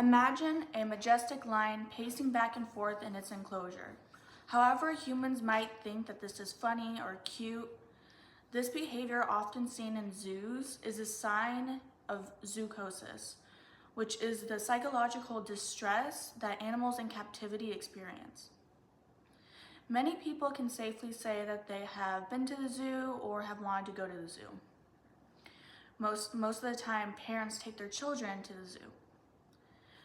Imagine a majestic lion pacing back and forth in its enclosure. However, humans might think that this is funny or cute. This behavior, often seen in zoos, is a sign of zoochosis, which is the psychological distress that animals in captivity experience. Many people can safely say that they have been to the zoo or have wanted to go to the zoo. Most of the time, parents take their children to the zoo.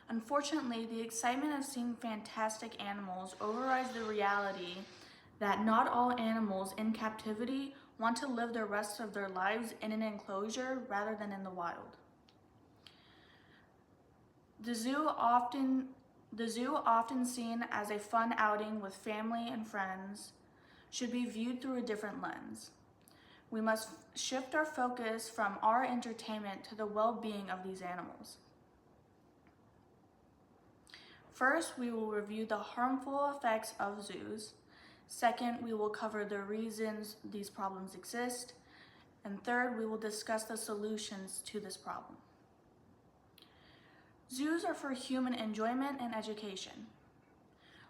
Unfortunately, the excitement of seeing fantastic animals overrides the reality that not all animals in captivity want to live the rest of their lives in an enclosure rather than in the wild. The zoo, often seen as a fun outing with family and friends, should be viewed through a different lens. We must shift our focus from our entertainment to the well-being of these animals. First, we will review the harmful effects of zoos. Second, we will cover the reasons these problems exist. And third, we will discuss the solutions to this problem. Zoos are for human enjoyment and education.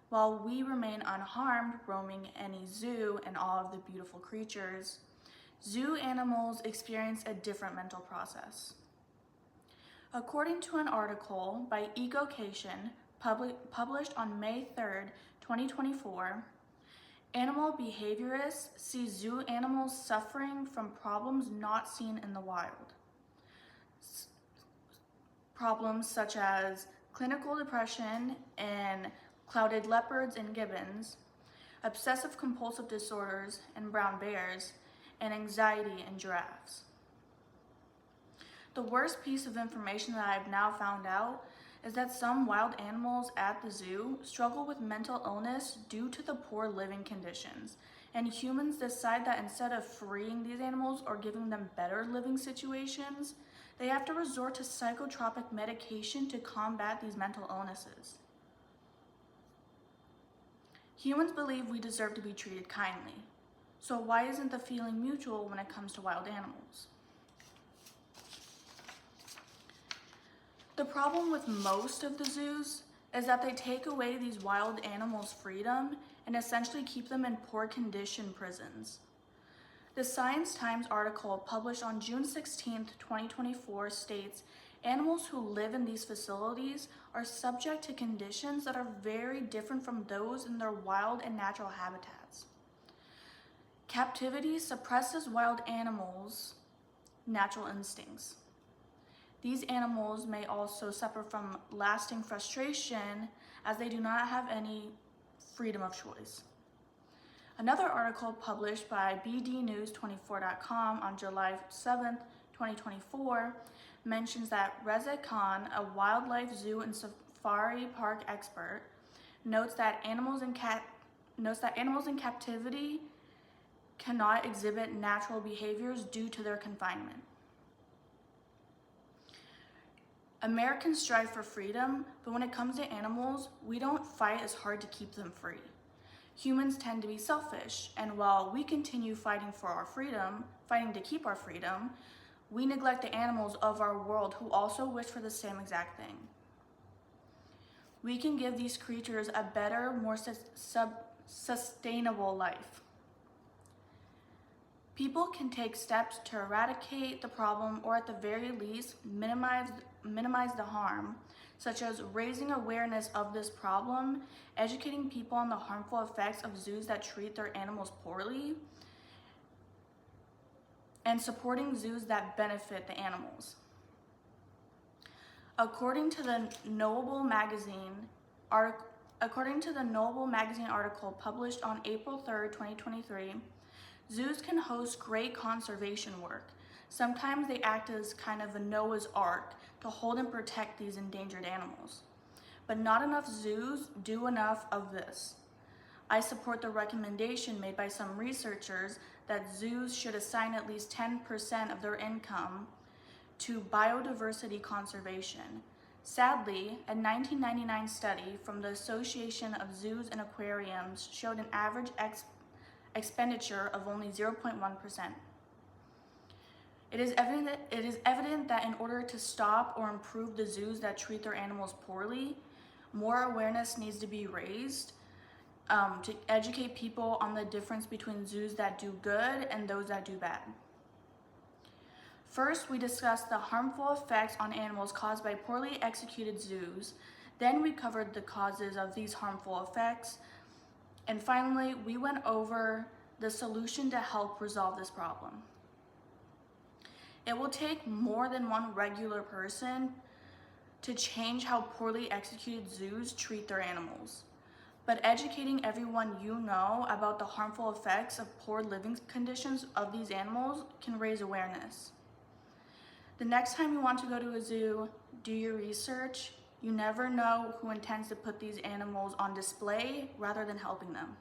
While we remain unharmed roaming any zoo and all of the beautiful creatures, zoo animals experience a different mental process. According to an article by Ecocation, published on May 3rd, 2024, animal behaviorists see zoo animals suffering from problems not seen in the wild. Problems such as clinical depression in clouded leopards and gibbons, obsessive compulsive disorders in brown bears, and anxiety in giraffes. The worst piece of information that I've now found out is that some wild animals at the zoo struggle with mental illness due to the poor living conditions, and humans decide that instead of freeing these animals or giving them better living situations, they have to resort to psychotropic medication to combat these mental illnesses. Humans believe we deserve to be treated kindly, so why isn't the feeling mutual when it comes to wild animals? The problem with most of the zoos is that they take away these wild animals' freedom and essentially keep them in poor condition prisons. The Science Times article published on June 16, 2024 states animals who live in these facilities are subject to conditions that are very different from those in their wild and natural habitats. Captivity suppresses wild animals' natural instincts. These animals may also suffer from lasting frustration as they do not have any freedom of choice. Another article published by bdnews24.com on July 7, 2024 mentions that Reza Khan, a wildlife zoo and safari park expert, notes that animals in captivity cannot exhibit natural behaviors due to their confinement. Americans strive for freedom, but when it comes to animals, we don't fight as hard to keep them free. Humans tend to be selfish, and while we continue fighting for our freedom, fighting to keep our freedom, we neglect the animals of our world who also wish for the same exact thing. We can give these creatures a better, more sustainable life. People can take steps to eradicate the problem or at the very least minimize the harm, such as raising awareness of this problem, educating people on the harmful effects of zoos that treat their animals poorly, and supporting zoos that benefit the animals. According to the Noble Magazine article published on April 3rd, 2023, zoos can host great conservation work. Sometimes they act as kind of a Noah's Ark to hold and protect these endangered animals. But not enough zoos do enough of this. I support the recommendation made by some researchers that zoos should assign at least 10% of their income to biodiversity conservation. Sadly, a 1999 study from the Association of Zoos and Aquariums showed an average expenditure of only 0.1%. It is evident that in order to stop or improve the zoos that treat their animals poorly, more awareness needs to be raised to educate people on the difference between zoos that do good and those that do bad. First, we discussed the harmful effects on animals caused by poorly executed zoos. Then we covered the causes of these harmful effects. And finally, we went over the solution to help resolve this problem. It will take more than one regular person to change how poorly executed zoos treat their animals. But educating everyone you know about the harmful effects of poor living conditions of these animals can raise awareness. The next time you want to go to a zoo, do your research. You never know who intends to put these animals on display rather than helping them.